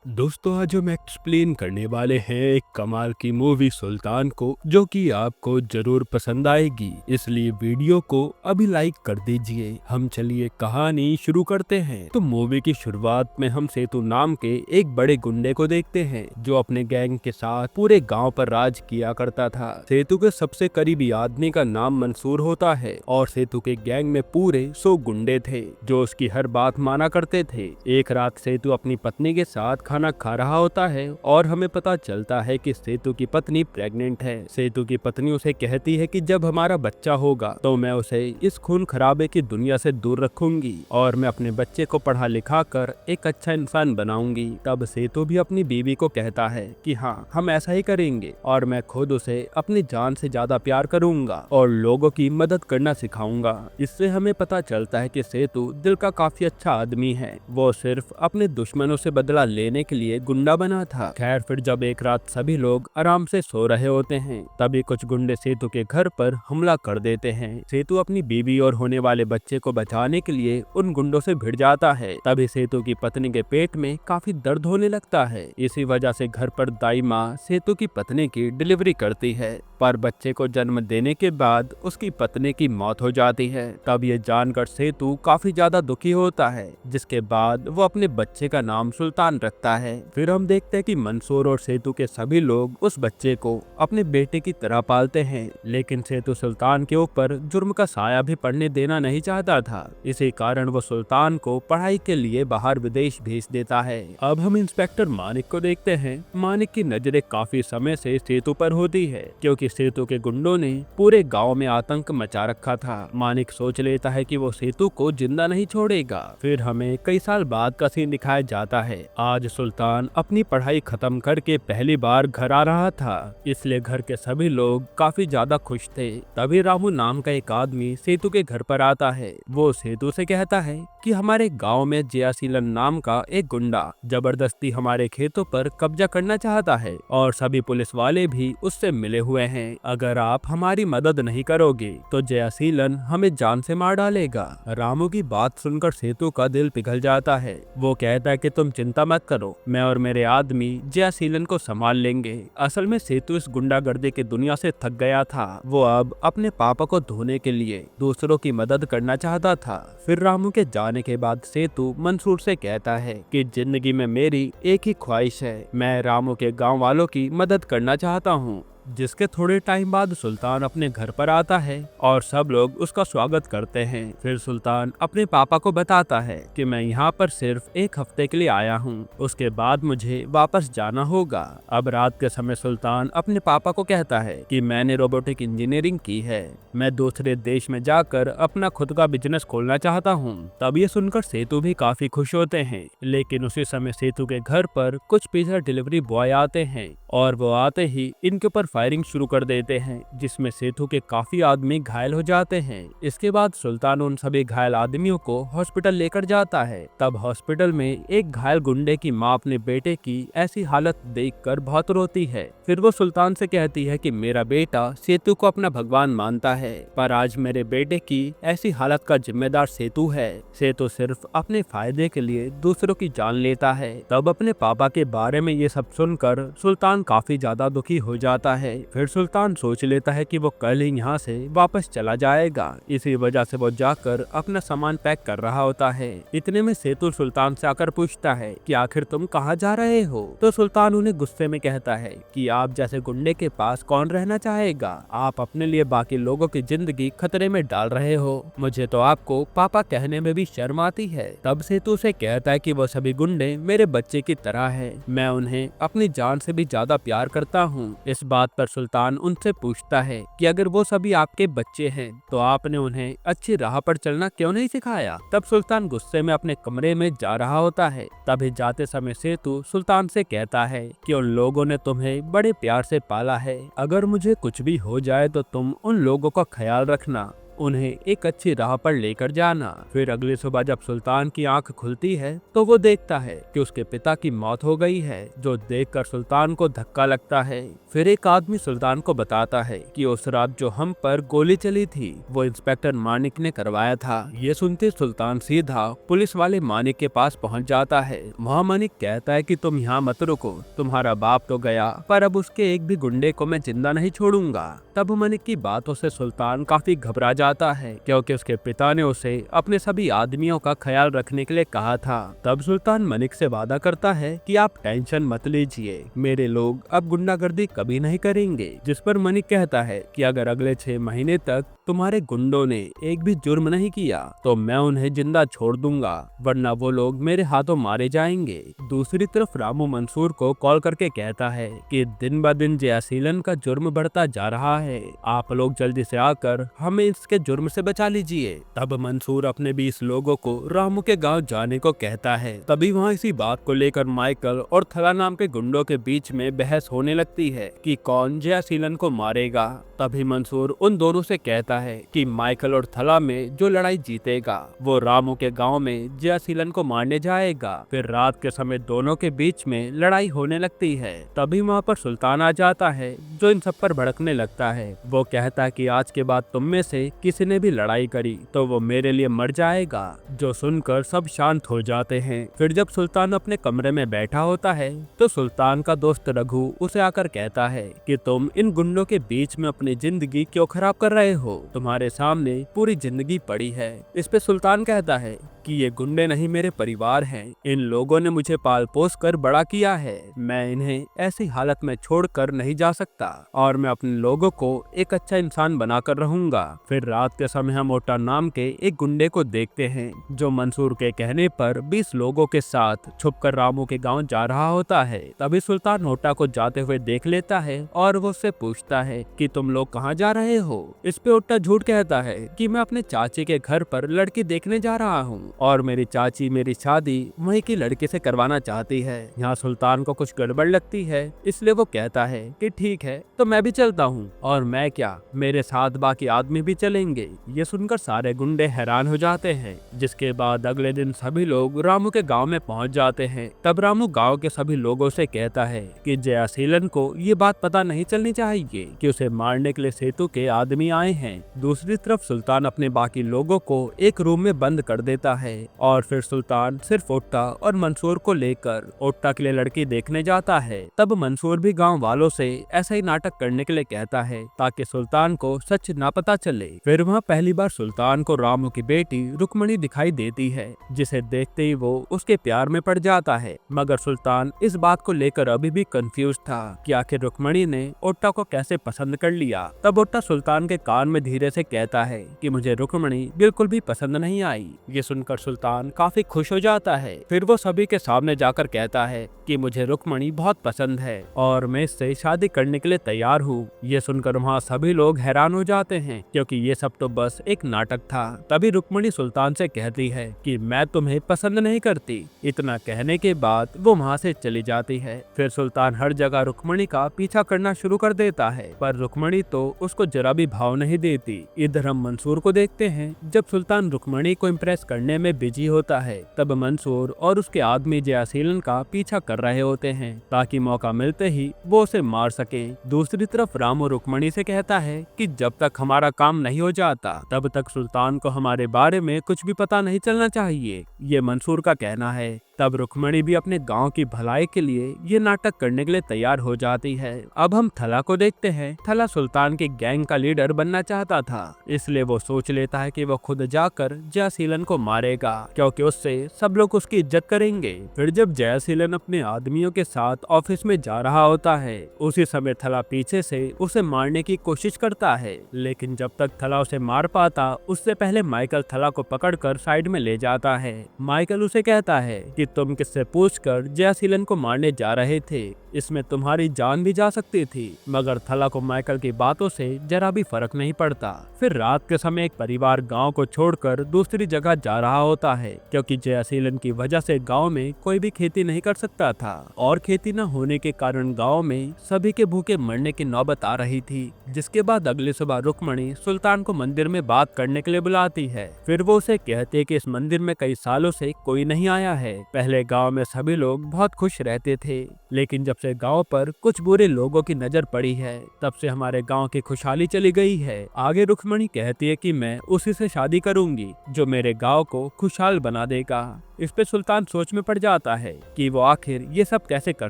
दोस्तों आज हम एक्सप्लेन करने वाले हैं एक कमाल की मूवी सुल्तान को, जो कि आपको जरूर पसंद आएगी, इसलिए वीडियो को अभी लाइक कर दीजिए। हम चलिए कहानी शुरू करते हैं। तो मूवी की शुरुआत में हम सेतु नाम के एक बड़े गुंडे को देखते हैं जो अपने गैंग के साथ पूरे गांव पर राज किया करता था। सेतु के सबसे करीबी आदमी का नाम मंसूर होता है और सेतु के गैंग में पूरे 100 गुंडे थे जो उसकी हर बात माना करते थे। एक रात सेतु अपनी पत्नी के साथ खाना खा रहा होता है और हमें पता चलता है कि सेतु की पत्नी प्रेग्नेंट है। सेतु की पत्नी उसे कहती है कि जब हमारा बच्चा होगा तो मैं उसे इस खून खराबे की दुनिया से दूर रखूंगी और मैं अपने बच्चे को पढ़ा लिखा कर एक अच्छा इंसान बनाऊंगी। तब सेतु भी अपनी बीवी को कहता है कि हाँ, हम ऐसा ही करेंगे और मैं खुद उसे अपनी जान से ज्यादा प्यार करूंगा और लोगों की मदद करना सिखाऊंगा। इससे हमें पता चलता है कि सेतु दिल का काफी अच्छा आदमी है। वो सिर्फ अपने दुश्मनों से बदला लेने के लिए गुंडा बना था। खैर, फिर जब एक रात सभी लोग आराम से सो रहे होते हैं तभी कुछ गुंडे सेतु के घर पर हमला कर देते हैं। सेतु अपनी बीवी और होने वाले बच्चे को बचाने के लिए उन गुंडों से भिड़ जाता है। तभी सेतु की पत्नी के पेट में काफी दर्द होने लगता है। इसी वजह से घर पर दाई माँ सेतु की पत्नी की डिलीवरी करती है, पर बच्चे को जन्म देने के बाद उसकी पत्नी की मौत हो जाती है। तब ये जानकर सेतु काफी ज्यादा दुखी होता है, जिसके बाद वो अपने बच्चे का नाम सुल्तान रखता है। फिर हम देखते हैं कि मंसूर और सेतु के सभी लोग उस बच्चे को अपने बेटे की तरह पालते हैं, लेकिन सेतु सुल्तान के ऊपर जुर्म का साया भी पड़ने देना नहीं चाहता था। इसी कारण वो सुल्तान को पढ़ाई के लिए बाहर विदेश भेज देता है। अब हम इंस्पेक्टर मानिक को देखते हैं। मानिक की नजरें काफी समय से सेतु पर होती है क्योंकि सेतु के गुंडों ने पूरे गांव में आतंक मचा रखा था। मानिक सोच लेता है कि वो सेतु को जिंदा नहीं छोड़ेगा। फिर हमें कई साल बाद का सीन दिखाया जाता है। आज सुल्तान अपनी पढ़ाई खत्म करके पहली बार घर आ रहा था, इसलिए घर के सभी लोग काफी ज्यादा खुश थे। तभी रामू नाम का एक आदमी सेतु के घर पर आता है। वो सेतु से कहता है कि हमारे गांव में जयासीलन नाम का एक गुंडा जबरदस्ती हमारे खेतों पर कब्जा करना चाहता है और सभी पुलिस वाले भी उससे मिले हुए हैं। अगर आप हमारी मदद नहीं करोगे तो जयासीलन हमें जान से मार डालेगा। रामू की बात सुनकर सेतु का दिल पिघल जाता है। वो कहता है कि तुम चिंता मत करो, मैं और मेरे आदमी जयासीलन को संभाल लेंगे। असल में सेतु इस गुंडागर्दी की दुनिया से थक गया था। वो अब अपने पापा को धोने के लिए दूसरों की मदद करना चाहता था। फिर रामू के जाने के बाद सेतु मंसूर से कहता है कि जिंदगी में मेरी एक ही ख्वाहिश है, मैं रामू के गांव वालों की मदद करना चाहता हूँ। जिसके थोड़े टाइम बाद सुल्तान अपने घर पर आता है और सब लोग उसका स्वागत करते हैं। फिर सुल्तान अपने पापा को बताता है कि मैं यहाँ पर सिर्फ एक हफ्ते के लिए आया हूँ, उसके बाद मुझे वापस जाना होगा। अब रात के समय सुल्तान अपने पापा को कहता है कि मैंने रोबोटिक इंजीनियरिंग की है, मैं दूसरे देश में जाकर अपना खुद का बिजनेस खोलना चाहता हूँ। तब ये सुनकर सेतु भी काफी खुश होते हैं, लेकिन उसी समय सेतु के घर पर कुछ पिज्जा डिलीवरी बॉय आते हैं और वो आते ही इनके ऊपर फायरिंग शुरू कर देते हैं, जिसमें सेतु के काफी आदमी घायल हो जाते हैं। इसके बाद सुल्तान उन सभी घायल आदमियों को हॉस्पिटल लेकर जाता है। तब हॉस्पिटल में एक घायल गुंडे की माँ अपने बेटे की ऐसी हालत देखकर बहुत रोती है। फिर वो सुल्तान से कहती है कि मेरा बेटा सेतु को अपना भगवान मानता है, पर आज मेरे बेटे की ऐसी हालत का जिम्मेदार सेतु है। सेतु सिर्फ अपने फायदे के लिए दूसरों की जान लेता है। तब अपने पापा के बारे में ये सब सुनकर सुल्तान काफी ज्यादा दुखी हो जाता है। फिर सुल्तान सोच लेता है कि वो कल ही यहाँ से वापस चला जाएगा। इसी वजह से वो जाकर अपना सामान पैक कर रहा होता है। इतने में सेतु सुल्तान से आकर पूछता है कि आखिर तुम कहाँ जा रहे हो? तो सुल्तान उन्हें गुस्से में कहता है कि आप जैसे गुंडे के पास कौन रहना चाहेगा? आप अपने लिए बाकी लोगों की जिंदगी खतरे में डाल रहे हो। मुझे तो आपको पापा कहने में भी शर्म आती है। तब सेतु से कहता है कि वो सभी गुंडे मेरे बच्चे की तरह है, मैं उन्हें अपनी जान से भी ज्यादा प्यार करता हूँ। इस बात पर सुल्तान उनसे पूछता है कि अगर वो सभी आपके बच्चे हैं तो आपने उन्हें अच्छी राह पर चलना क्यों नहीं सिखाया? तब सुल्तान गुस्से में अपने कमरे में जा रहा होता है। तभी जाते समय सेतु सुल्तान से कहता है कि उन लोगों ने तुम्हें बड़े प्यार से पाला है, अगर मुझे कुछ भी हो जाए तो तुम उन लोगों का ख्याल रखना, उन्हें एक अच्छी राह पर लेकर जाना। फिर अगली सुबह जब सुल्तान की आंख खुलती है तो वो देखता है कि उसके पिता की मौत हो गई है, जो देखकर सुल्तान को धक्का लगता है। फिर एक आदमी सुल्तान को बताता है कि उस रात जो हम पर गोली चली थी वो इंस्पेक्टर मानिक ने करवाया था। ये सुनते सुल्तान सीधा पुलिस वाले मानिक के पास पहुंच जाता है। वहाँ मानिक कहता है कि तुम यहाँ मत रुको, तुम्हारा बाप तो गया पर अब उसके एक भी गुंडे को मैं जिंदा नहीं छोड़ूंगा। तब मानिक की बातों से सुल्तान काफी घबरा जाता है, क्योंकि उसके पिता ने उसे अपने सभी आदमियों का ख्याल रखने के लिए कहा था। तब सुल्तान मानिक से वादा करता है कि आप टेंशन मत लीजिए, मेरे लोग अब गुंडागर्दी कभी नहीं करेंगे। जिस पर मानिक कहता है कि अगर अगले 6 महीने तक तुम्हारे गुंडों ने एक भी जुर्म नहीं किया तो मैं उन्हें जिंदा छोड़ दूंगा, वरना वो लोग मेरे हाथों मारे जाएंगे। दूसरी तरफ रामू मंसूर को कॉल करके कहता है कि दिन ब दिन जयासीलन का जुर्म बढ़ता जा रहा है, आप लोग जल्दी से आकर हमें इसके जुर्म से बचा लीजिए। तब मंसूर अपने 20 लोगों को रामू के गांव जाने को कहता है। तभी वहाँ इसी बात को लेकर माइकल और थला नाम के गुंडों के बीच में बहस होने लगती है कि कौन जयासीलन को मारेगा। तभी मंसूर उन दोनों से कहता है कि माइकल और थला में जो लड़ाई जीतेगा वो रामू के गांव में जयासीलन को मारने जाएगा। फिर रात के समय दोनों के बीच में लड़ाई होने लगती है। तभी वहाँ पर सुल्तान आ जाता है, जो इन सब पर भड़कने लगता है। वो कहता है कि आज के बाद तुम में से किसी ने भी लड़ाई करी तो वो मेरे लिए मर जाएगा। जो सुनकर सब शांत हो जाते हैं। फिर जब सुल्तान अपने कमरे में बैठा होता है तो सुल्तान का दोस्त रघु उसे आकर कहता है कि तुम इन गुंडों के बीच में अपनी जिंदगी क्यों खराब कर रहे हो, तुम्हारे सामने पूरी जिंदगी पड़ी है। इस पे सुल्तान कहता है कि ये गुंडे नहीं मेरे परिवार हैं, इन लोगों ने मुझे पाल पोस कर बड़ा किया है, मैं इन्हें ऐसी हालत में छोड़कर नहीं जा सकता और मैं अपने लोगों को एक अच्छा इंसान बनाकर रहूंगा। फिर रात के समय हम ओटा नाम के एक गुंडे को देखते हैं, जो मंसूर के कहने पर 20 लोगों के साथ छुपकर रामू के गांव जा रहा होता है। तभी सुल्तान ओटा को जाते हुए देख लेता है और वो उससे पूछता है कि तुम लोग कहाँ जा रहे हो। इस पे ओटा झूठ कहता है कि मैं अपने चाची के घर पर लड़की देखने जा रहा हूँ और मेरी चाची मेरी शादी वहीं की लड़के से करवाना चाहती है। यहाँ सुल्तान को कुछ गड़बड़ लगती है, इसलिए वो कहता है कि ठीक है तो मैं भी चलता हूँ, और मैं क्या, मेरे साथ बाकी आदमी भी चलेंगे। ये सुनकर सारे गुंडे हैरान हो जाते हैं। जिसके बाद अगले दिन सभी लोग रामू के गांव में पहुंच जाते हैं। तब रामू गांव के सभी लोगों से कहता है कि जयासीलन को ये बात पता नहीं चलनी चाहिए कि उसे मारने के लिए सेतु के आदमी आए हैं। दूसरी तरफ सुल्तान अपने बाकी लोगों को एक रूम में बंद कर देता है और फिर सुल्तान सिर्फ ओट्टा और मंसूर को लेकर ओट्टा के लिए लड़की देखने जाता है। तब मंसूर भी गांव वालों से ऐसा ही नाटक करने के लिए कहता है ताकि सुल्तान को सच ना पता चले। फिर वहाँ पहली बार सुल्तान को रामू की बेटी रुक्मणी दिखाई देती है, जिसे देखते ही वो उसके प्यार में पड़ जाता है। मगर सुल्तान इस बात को लेकर अभी भी कंफ्यूज था कि आखिर रुक्मणी ने ओट्टा को कैसे पसंद कर लिया। तब ओट्टा सुल्तान के कान में धीरे से कहता है कि मुझे रुक्मणी बिल्कुल भी पसंद नहीं आई। ये सुनकर सुल्तान काफी खुश हो जाता है। फिर वो सभी के सामने जाकर कहता है कि मुझे रुक्मणी बहुत पसंद है और मैं इससे शादी करने के लिए तैयार हूँ। ये सुनकर वहाँ सभी लोग हैरान हो जाते हैं, क्योंकि ये सब तो बस एक नाटक था। तभी रुक्मणी सुल्तान से कहती है कि मैं तुम्हें पसंद नहीं करती। इतना कहने के बाद वो वहाँ से चली जाती है। फिर सुल्तान हर जगह रुक्मणी का पीछा करना शुरू कर देता है, पर रुक्मणी तो उसको जरा भी भाव नहीं देती। इधर हम मंसूर को देखते हैं। जब सुल्तान रुक्मणी को इम्प्रेस करने में बिजी होता है, तब मंसूर और उसके आदमी जयासीलन का पीछा कर रहे होते हैं ताकि मौका मिलते ही वो उसे मार सके। दूसरी तरफ रामू रुक्मणी से कहता है कि जब तक हमारा काम नहीं हो जाता तब तक सुल्तान को हमारे बारे में कुछ भी पता नहीं चलना चाहिए। ये मंसूर का कहना है। तब रुक्मणी भी अपने गांव की भलाई के लिए ये नाटक करने के लिए तैयार हो जाती है। अब हम थला को देखते हैं। थला सुल्तान के गैंग का लीडर बनना चाहता था, इसलिए वो सोच लेता है कि वो खुद जाकर जयासीलन को मारेगा, क्योंकि उससे सब लोग उसकी इज्जत करेंगे। फिर जब जयासीलन अपने आदमियों के साथ ऑफिस में जा रहा होता है, उसी समय थला पीछे से उसे मारने की कोशिश करता है, लेकिन जब तक थला उसे मार पाता उससे पहले माइकल थला को पकड़कर साइड में ले जाता है। माइकल उसे कहता है कि तुम किससे पूछकर जयसीलन को मारने जा रहे थे, इसमें तुम्हारी जान भी जा सकती थी। मगर थला को माइकल की बातों से जरा भी फर्क नहीं पड़ता। फिर रात के समय एक परिवार गांव को छोड़कर दूसरी जगह जा रहा होता है, क्योंकि जयसीलन की वजह से गांव में कोई भी खेती नहीं कर सकता था और खेती न होने के कारण गांव में सभी के भूखे मरने की नौबत आ रही थी। जिसके बाद अगली सुबह रुक्मणी सुल्तान को मंदिर में बात करने के लिए बुलाती है। फिर वो उसे कहती है कि इस मंदिर में कई सालों से कोई नहीं आया है। पहले गांव में सभी लोग बहुत खुश रहते थे, लेकिन जब से गांव पर कुछ बुरे लोगों की नजर पड़ी है, तब से हमारे गांव की खुशहाली चली गई है। आगे रुक्मणी कहती है कि मैं उसी से शादी करूंगी जो मेरे गांव को खुशहाल बना देगा। इस पे सुल्तान सोच में पड़ जाता है कि वो आखिर ये सब कैसे कर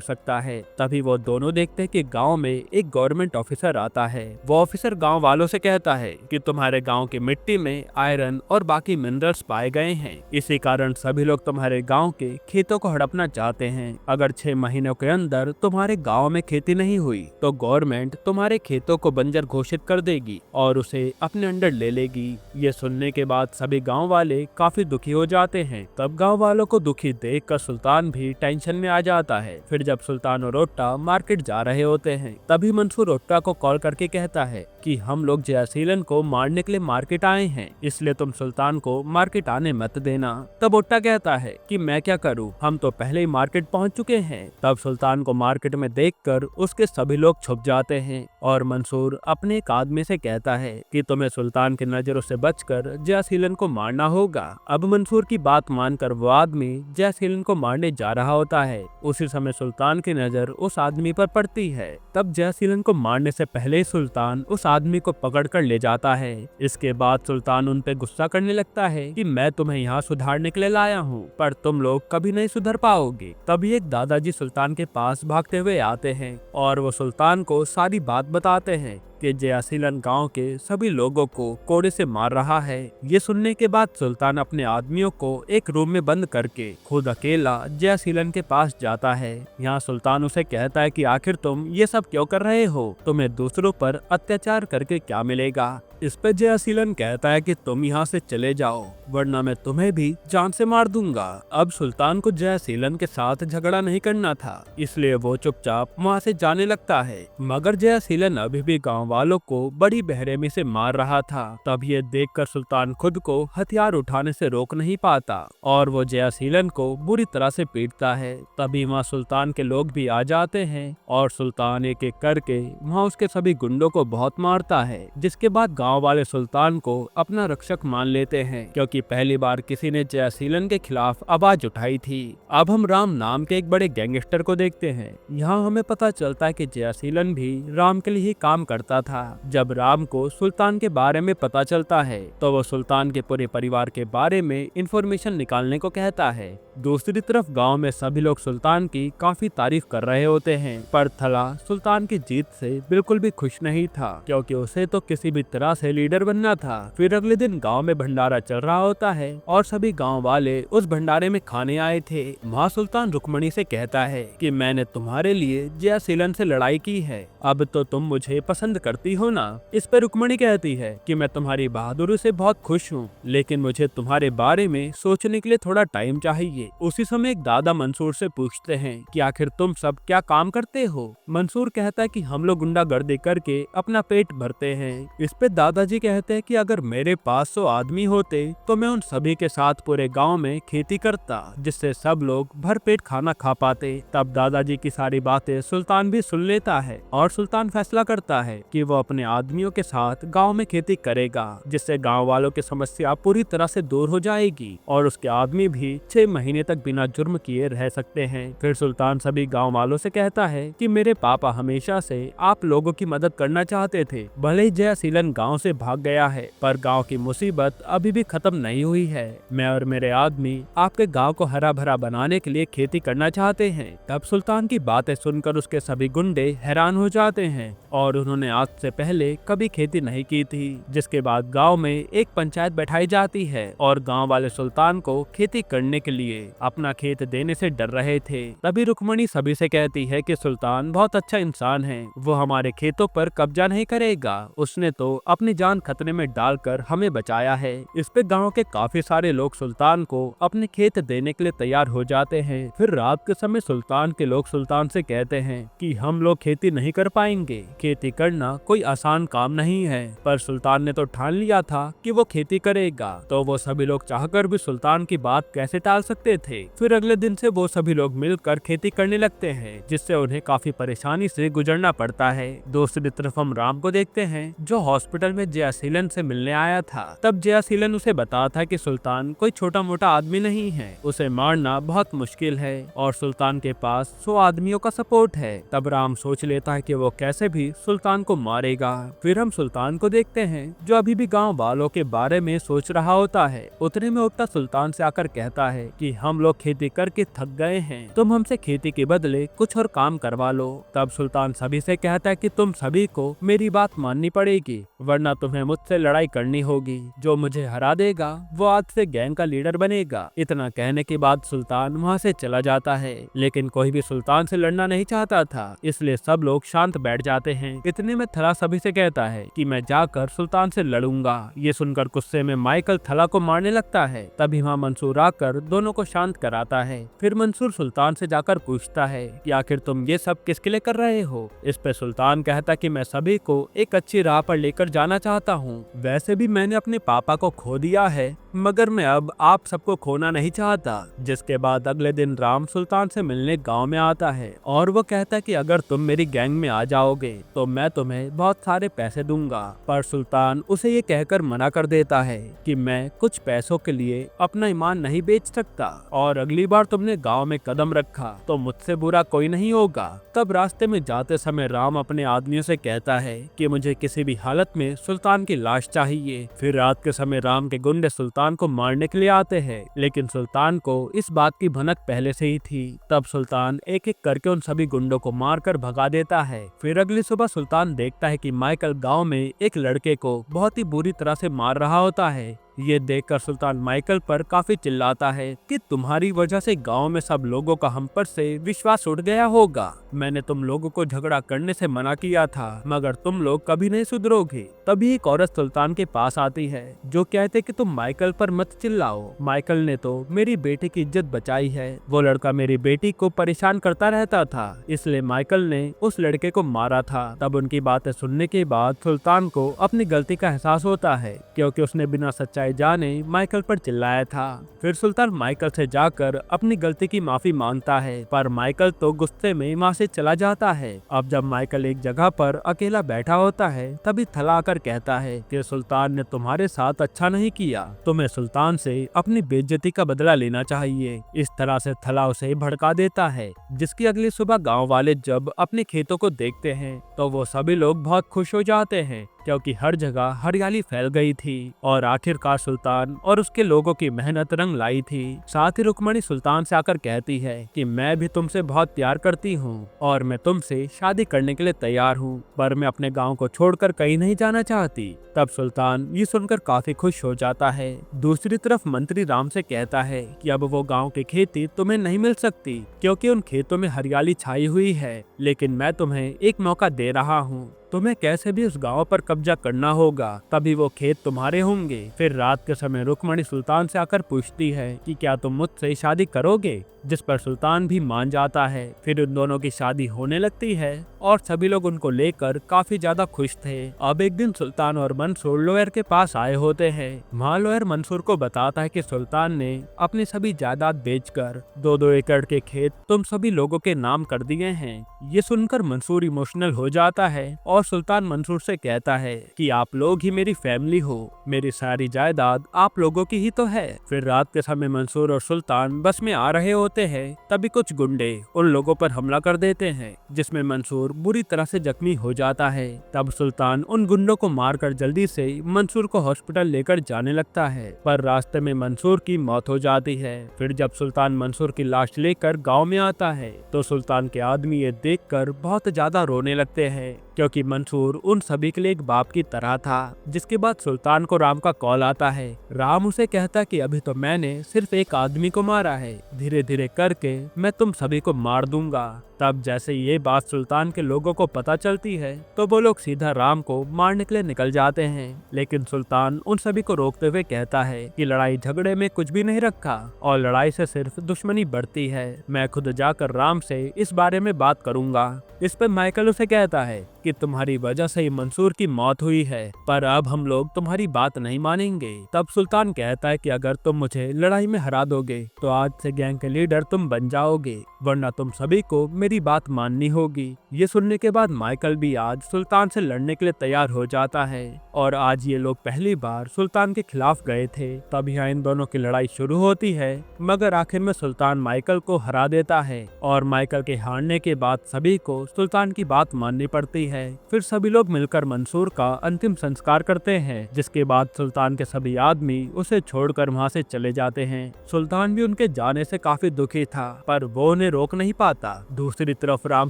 सकता है। तभी वो दोनों देखते हैं कि गांव में एक गवर्नमेंट ऑफिसर आता है। वो ऑफिसर गांव वालों से कहता है कि तुम्हारे गांव की मिट्टी में आयरन और बाकी मिनरल्स पाए गए हैं, इसी कारण सभी लोग तुम्हारे गांव के खेतों को हड़पना चाहते हैं। अगर 6 महीनों के अंदर तुम्हारे गांव में खेती नहीं हुई तो गवर्नमेंट तुम्हारे खेतों को बंजर घोषित कर देगी और उसे अपने अंडर ले लेगी। ये सुनने के बाद सभी गाँव वाले काफी दुखी हो जाते हैं। तब गाँव वालों को दुखी देखकर सुल्तान भी टेंशन में आ जाता है। फिर जब सुल्तान और ओट्टा मार्केट जा रहे होते हैं, तभी मंसूर ओट्टा को कॉल करके कहता है कि हम लोग जयसीलन को मारने के लिए मार्केट आए हैं, इसलिए तुम सुल्तान को मार्केट आने मत देना। तब ओट्टा कहता है कि मैं क्या करूं, हम तो पहले ही मार्केट पहुंच चुके हैं। तब सुल्तान को मार्केट में देखकर उसके सभी लोग छुप जाते हैं और मंसूर अपने एक आदमी से कहता है कि तुम्हें सुल्तान की नजरों से बचकर जयसीलन को मारना होगा। अब मंसूर की बात मानकर वो आदमी जयसीलन को मारने जा रहा होता है। उसी समय सुल्तान की नजर उस आदमी पर पड़ती है। तब जयसीलन को मारने से पहले ही सुल्तान उस आदमी को पकड़ कर ले जाता है। इसके बाद सुल्तान उन पे गुस्सा करने लगता है कि मैं तुम्हें यहाँ सुधारने के लिए लाया हूँ, पर तुम लोग कभी नहीं सुधर पाओगे। तभी एक दादाजी सुल्तान के पास भागते हुए आते हैं और वो सुल्तान को सारी बात बताते हैं कि जयसीलन गांव के सभी लोगों को कोड़े से मार रहा है। ये सुनने के बाद सुल्तान अपने आदमियों को एक रूम में बंद करके खुद अकेला जयसीलन के पास जाता है। यहाँ सुल्तान उसे कहता है कि आखिर तुम ये सब क्यों कर रहे हो, तुम्हें दूसरों पर अत्याचार करके क्या मिलेगा। इस पे जयसीलन कहता है कि तुम यहाँ से चले जाओ, वरना मैं तुम्हें भी जान से मार दूंगा। अब सुल्तान को जयसीलन के साथ झगड़ा नहीं करना था, इसलिए वो चुपचाप वहाँ से जाने लगता है। मगर जयसीलन अभी भी गाँव वालों को बड़ी बेरहमी से मार रहा था। तब ये देखकर सुल्तान खुद को हथियार उठाने से रोक नहीं पाता और वो जयसीलन को बुरी तरह से पीटता है। तभी वहाँ सुल्तान के लोग भी आ जाते हैं और सुल्तान एक एक करके वहाँ उसके सभी गुंडों को बहुत मारता है। जिसके बाद गाँव वाले सुल्तान को अपना रक्षक मान लेते हैं, क्योंकि पहली बार किसी ने जयसीलन के खिलाफ आवाज उठाई थी। अब हम राम नाम के एक बड़े गैंगस्टर को देखते हैं। यहाँ हमें पता चलता है कि जयसीलन भी राम के लिए ही काम करता था। जब राम को सुल्तान के बारे में पता चलता है तो वो सुल्तान के पूरे परिवार के बारे में इंफॉर्मेशन निकालने को कहता है। दूसरी तरफ गांव में सभी लोग सुल्तान की काफी तारीफ कर रहे होते हैं, पर थला सुल्तान की जीत से बिल्कुल भी खुश नहीं था, क्योंकि उसे तो किसी भी तरह से लीडर बनना था। फिर अगले दिन गांव में भंडारा चल रहा होता है और सभी गांव वाले उस भंडारे में खाने आए थे। वहाँ सुल्तान रुक्मणी से कहता है कि मैंने तुम्हारे लिए जयसीलन से लड़ाई की है, अब तो तुम मुझे पसंद करती हो ना। इस पर रुक्मणी कहती है कि मैं तुम्हारी बहादुरी से बहुत खुश हूँ, लेकिन मुझे तुम्हारे बारे में सोचने के लिए थोड़ा टाइम चाहिए। उसी समय एक दादा मंसूर से पूछते हैं कि आखिर तुम सब क्या काम करते हो। मंसूर कहता है कि हम लोग गुंडागर्दी करके अपना पेट भरते हैं। इस पे दादाजी कहते हैं कि अगर मेरे पास 100 आदमी होते तो मैं उन सभी के साथ पूरे गाँव में खेती करता, जिससे सब लोग भरपेट खाना खा पाते। तब दादाजी की सारी बातें सुल्तान भी सुन लेता है और सुल्तान फैसला करता है कि वो अपने आदमियों के साथ गांव में खेती करेगा, जिससे गांव वालों की समस्या पूरी तरह से दूर हो जाएगी और उसके आदमी भी 6 महीने तक बिना जुर्म किए रह सकते हैं। फिर सुल्तान सभी गांव वालों से कहता है कि मेरे पापा हमेशा से आप लोगों की मदद करना चाहते थे। भले ही जयसीलन गाँव से भाग गया है, पर गाँव की मुसीबत अभी भी खत्म नहीं हुई है। मैं और मेरे आदमी आपके गाँव को हरा भरा बनाने के लिए खेती करना चाहते हैं। तब सुल्तान की बातें सुनकर उसके सभी गुंडे हैरान हो जाते हैं और उन्होंने आज से पहले कभी खेती नहीं की थी। जिसके बाद गांव में एक पंचायत बैठाई जाती है और गांव वाले सुल्तान को खेती करने के लिए अपना खेत देने से डर रहे थे। तभी रुक्मणी सभी से कहती है कि सुल्तान बहुत अच्छा इंसान है, वो हमारे खेतों पर कब्जा नहीं करेगा, उसने तो अपनी जान खतरे में डालकर हमें बचाया है। इस पे गांव के काफी सारे लोग सुल्तान को अपने खेत देने के लिए तैयार हो जाते हैं। फिर रात के समय सुल्तान के लोग सुल्तान से कहते हैं कि हम लोग खेती नहीं कर पाएंगे, खेती करना कोई आसान काम नहीं है। पर सुल्तान ने तो ठान लिया था कि वो खेती करेगा, तो वो सभी लोग चाहकर भी सुल्तान की बात कैसे टाल सकते थे। फिर अगले दिन से वो सभी लोग मिलकर खेती करने लगते हैं, जिससे उन्हें काफी परेशानी से गुजरना पड़ता है। दूसरी तरफ हम राम को देखते हैं, जो हॉस्पिटल में जयासीलन से मिलने आया था। तब जयासीलन उसे बताता कि सुल्तान कोई छोटा मोटा आदमी नहीं है, उसे मारना बहुत मुश्किल है और सुल्तान के पास 100 आदमियों का सपोर्ट है। तब राम सोच लेता है कि वो कैसे भी सुल्तान को मारेगा। फिर हम सुल्तान को देखते हैं, जो अभी भी गांव वालों के बारे में सोच रहा होता है। उतने में उक्ता सुल्तान से आकर कहता है कि हम लोग खेती करके थक गए हैं, तुम हमसे खेती के बदले कुछ और काम करवा लो। तब सुल्तान सभी से कहता है कि तुम सभी को मेरी बात माननी पड़ेगी, वरना तुम्हें मुझसे लड़ाई करनी होगी। जो मुझे हरा देगा वो आज से गैंग का लीडर बनेगा। इतना कहने के बाद सुल्तान वहाँ से चला जाता है, लेकिन कोई भी सुल्तान से लड़ना नहीं चाहता था, इसलिए सब लोग शांत बैठ जाते हैं। इतने में थला सभी से कहता है कि मैं जाकर सुल्तान से लड़ूंगा। ये सुनकर गुस्से में माइकल थला को मारने लगता है। तभी वहाँ मंसूर आकर दोनों को शांत कराता है। फिर मंसूर सुल्तान से जाकर पूछता है कि आखिर तुम ये सब किसके लिए कर रहे हो। इस पे सुल्तान कहता कि मैं सभी को एक अच्छी राह पर लेकर जाना चाहता हूँ। वैसे भी मैंने अपने पापा को खो दिया है, मगर मैं अब आप सबको खोना नहीं चाहता। जिसके बाद अगले दिन राम सुल्तान से मिलने गांव में आता है और वो कहता है कि अगर तुम मेरी गैंग में आ जाओगे तो मैं तुम्हें बहुत सारे पैसे दूंगा। पर सुल्तान उसे ये कहकर मना कर देता है कि मैं कुछ पैसों के लिए अपना ईमान नहीं बेच सकता और अगली बार तुमने गांव में कदम रखा तो मुझसे बुरा कोई नहीं होगा। तब रास्ते में जाते समय राम अपने आदमियों से कहता है कि मुझे किसी भी हालत में सुल्तान की लाश चाहिए। फिर रात के समय राम के गुंडे सुल्तान को मारने के लिए आते हैं, लेकिन सुल्तान को इस बात की भनक पहले से ही थी। तब सुल्तान एक एक करके उन सभी गुंडों को मारकर भगा देता है। फिर अगली सुबह सुल्तान देखता है कि माइकल गांव में एक लड़के को बहुत ही बुरी तरह से मार रहा होता है। ये देखकर सुल्तान माइकल पर काफी चिल्लाता है कि तुम्हारी वजह से गांव में सब लोगों का हम पर से विश्वास उठ गया होगा। मैंने तुम लोगों को झगड़ा करने से मना किया था, मगर तुम लोग कभी नहीं सुधरोगे। तभी एक औरत सुल्तान के पास आती है, जो कहते कि तुम माइकल पर मत चिल्लाओ, माइकल ने तो मेरी बेटी की इज्जत बचाई है। वो लड़का मेरी बेटी को परेशान करता रहता था, इसलिए माइकल ने उस लड़के को मारा था। तब उनकी बातें सुनने के बाद सुल्तान को अपनी गलती का एहसास होता है, क्योंकि उसने बिना सच्चाई जाने माइकल पर चिल्लाया था। फिर सुल्तान माइकल से जाकर अपनी गलती की माफी मांगता है, पर माइकल तो गुस्से में वहाँ से चला जाता है। अब जब माइकल एक जगह पर अकेला बैठा होता है, तभी थला आकर कहता है कि सुल्तान ने तुम्हारे साथ अच्छा नहीं किया, तुम्हें सुल्तान से अपनी बेइज्जती का बदला लेना चाहिए। इस तरह से थला उसे भड़का देता है। जिसकी अगली सुबह गाँव वाले जब अपने खेतों को देखते हैं तो वो सभी लोग बहुत खुश हो जाते हैं, क्योंकि हर जगह हरियाली फैल गई थी और आखिरकार सुल्तान और उसके लोगों की मेहनत रंग लाई थी। साथ ही रुक्मणी सुल्तान से आकर कहती है कि मैं भी तुमसे बहुत प्यार करती हूँ और मैं तुमसे शादी करने के लिए तैयार हूँ, पर मैं अपने गांव को छोड़कर कहीं नहीं जाना चाहती। तब सुल्तान ये सुनकर काफी खुश हो जाता है। दूसरी तरफ मंत्री राम से कहता है कि अब वो गांव की खेती तुम्हें नहीं मिल सकती, क्योंकि उन खेतों में हरियाली छाई हुई है, लेकिन मैं तुम्हें एक मौका दे रहा हूँ, तुम्हें कैसे भी उस गांव पर कब्जा करना होगा, तभी वो खेत तुम्हारे होंगे। फिर रात के समय रुक्मणी सुल्तान से आकर पूछती है कि क्या तुम मुझसे शादी करोगे, जिस पर सुल्तान भी मान जाता है। फिर उन दोनों की शादी होने लगती है और सभी लोग उनको लेकर काफी ज्यादा खुश थे। अब एक दिन सुल्तान और मंसूर लॉयर के पास आए होते हैं। वहाँ लॉयर मंसूर को बताता है कि सुल्तान ने अपनी सभी जायदाद बेचकर 2-2 एकड़ के खेत तुम सभी लोगों के नाम कर दिए हैं। ये सुनकर मंसूर इमोशनल हो जाता है और सुल्तान मंसूर से कहता है कि आप लोग ही मेरी फैमिली हो, मेरी सारी जायदाद आप लोगों की ही तो है। फिर रात के समय मंसूर और सुल्तान बस में आ रहे होते हैं, तभी कुछ गुंडे उन लोगों पर हमला कर देते हैं, जिसमें मंसूर बुरी तरह से जख्मी हो जाता है। तब सुल्तान उन गुंडों को मारकर जल्दी से मंसूर को हॉस्पिटल लेकर जाने लगता है, पर रास्ते में मंसूर की मौत हो जाती है। फिर जब सुल्तान मंसूर की लाश लेकर गाँव में आता है तो सुल्तान के आदमी ये देखकर बहुत ज्यादा रोने लगते हैं। क्योंकि मंसूर उन सभी के लिए एक बाप की तरह था। जिसके बाद सुल्तान को राम का कॉल आता है। राम उसे कहता कि अभी तो मैंने सिर्फ एक आदमी को मारा है, धीरे धीरे करके मैं तुम सभी को मार दूंगा। तब जैसे ये बात सुल्तान के लोगों को पता चलती है तो वो लोग सीधा राम को मारने के लिए निकल जाते हैं। लेकिन सुल्तान उन सभी को रोकते हुए कहता है कि लड़ाई झगड़े में कुछ भी नहीं रखा और लड़ाई से सिर्फ दुश्मनी बढ़ती है। मैं खुद जाकर राम से इस बारे में बात करूंगा। इस पर माइकल उसे कहता है कि तुम्हारी वजह से ही मंसूर की मौत हुई है, पर अब हम लोग तुम्हारी बात नहीं मानेंगे। तब सुल्तान कहता है कि अगर तुम मुझे लड़ाई में हरा दोगे तो आज से गैंग के लीडर तुम बन जाओगे, वरना तुम सभी को मेरी बात माननी होगी। ये सुनने के बाद माइकल भी आज सुल्तान से लड़ने के लिए तैयार हो जाता है और आज ये लोग पहली बार सुल्तान के खिलाफ गए थे। तब यहाँ इन दोनों की लड़ाई शुरू होती है, मगर आखिर में सुल्तान माइकल को हरा देता है और माइकल के हारने के बाद सभी को सुल्तान की बात माननी पड़ती है। फिर सभी लोग मिलकर मंसूर का अंतिम संस्कार करते हैं, जिसके बाद सुल्तान के सभी आदमी उसे छोड़कर वहाँ से चले जाते हैं। सुल्तान भी उनके जाने से काफी दुखी था, पर वो उन्हें रोक नहीं पाता। दूसरी तरफ राम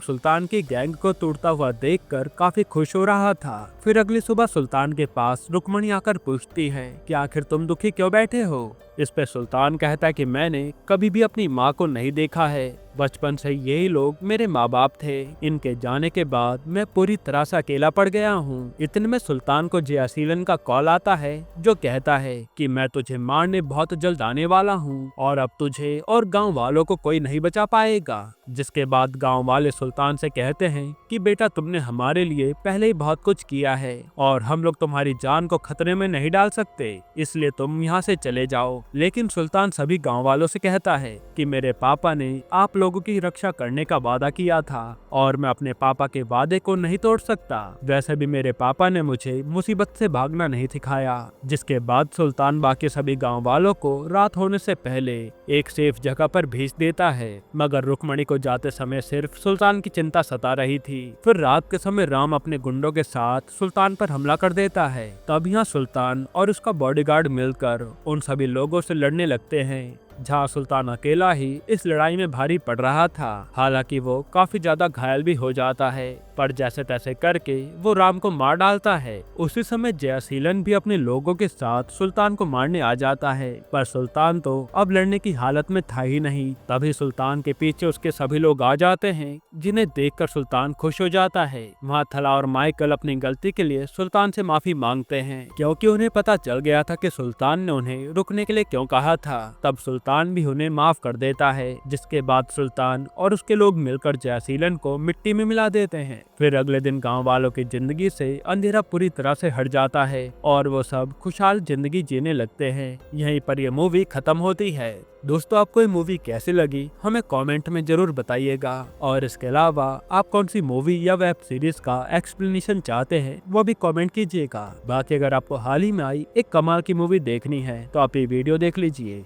सुल्तान की गैंग को टूटता हुआ देखकर काफी खुश हो रहा था। फिर अगली सुबह सुल्तान के पास रुक्मणी आकर पूछती है कि आखिर तुम दुखी क्यों बैठे हो। इस पे सुल्तान कहता है कि मैंने कभी भी अपनी माँ को नहीं देखा है, बचपन से यही लोग मेरे माँ बाप थे। इनके जाने के बाद मैं पूरी तरह से अकेला पड़ गया हूँ। इतने में सुल्तान को जयासीलन का कॉल आता है, जो कहता है कि मैं तुझे मारने बहुत जल्द आने वाला हूँ और अब तुझे और गांव वालों को कोई नहीं बचा पाएगा। जिसके बाद गांव वाले सुल्तान से कहते हैं कि बेटा तुमने हमारे लिए पहले ही बहुत कुछ किया है और हम लोग तुम्हारी जान को खतरे में नहीं डाल सकते, इसलिए तुम यहाँ से चले जाओ। लेकिन सुल्तान सभी गांव वालों से कहता है कि मेरे पापा ने आप लोगों की रक्षा करने का वादा किया था और मैं अपने पापा के वादे को नहीं तोड़ सकता। वैसे भी मेरे पापा ने मुझे मुसीबत से भागना नहीं सिखाया। जिसके बाद सुल्तान बाकी सभी गांव वालों को रात होने से पहले एक सेफ जगह पर भेज देता है, मगर रुक्मणी को जाते समय सिर्फ सुल्तान की चिंता सता रही थी। फिर रात के समय राम अपने गुंडों के साथ सुल्तान पर हमला कर देता है। तब यहाँ सुल्तान और उसका बॉडीगार्ड मिलकर उन सभी लोगों से लड़ने लगते हैं, जहाँ सुल्तान अकेला ही इस लड़ाई में भारी पड़ रहा था। हालांकि वो काफी ज्यादा घायल भी हो जाता है, पर जैसे तैसे करके वो राम को मार डालता है। उसी समय जयासीलन भी अपने लोगों के साथ सुल्तान को मारने आ जाता है, पर सुल्तान तो अब लड़ने की हालत में था ही नहीं। तभी सुल्तान के पीछे उसके सभी लोग आ जाते हैं, जिन्हें देखकर सुल्तान खुश हो जाता है। वहाँ थला और माइकल अपनी गलती के लिए सुल्तान से माफी मांगते हैं, क्योंकि उन्हें पता चल गया था कि सुल्तान ने उन्हें रुकने के लिए क्यों कहा था। तब सुल्तान भी उन्हें माफ कर देता है। जिसके बाद सुल्तान और उसके लोग मिलकर जयासीलन को मिट्टी में मिला देते हैं। फिर अगले दिन गांव वालों की जिंदगी से अंधेरा पूरी तरह से हट जाता है और वो सब खुशहाल जिंदगी जीने लगते हैं। यहीं पर ये मूवी खत्म होती है। दोस्तों, आपको ये मूवी कैसी लगी हमें कमेंट में जरूर बताइएगा, और इसके अलावा आप कौन सी मूवी या वेब सीरीज का एक्सप्लेनेशन चाहते हैं वो भी कमेंट कीजिएगा। बाकी अगर आपको हाल ही में आई एक कमाल की मूवी देखनी है तो आप ये वीडियो देख लीजिए।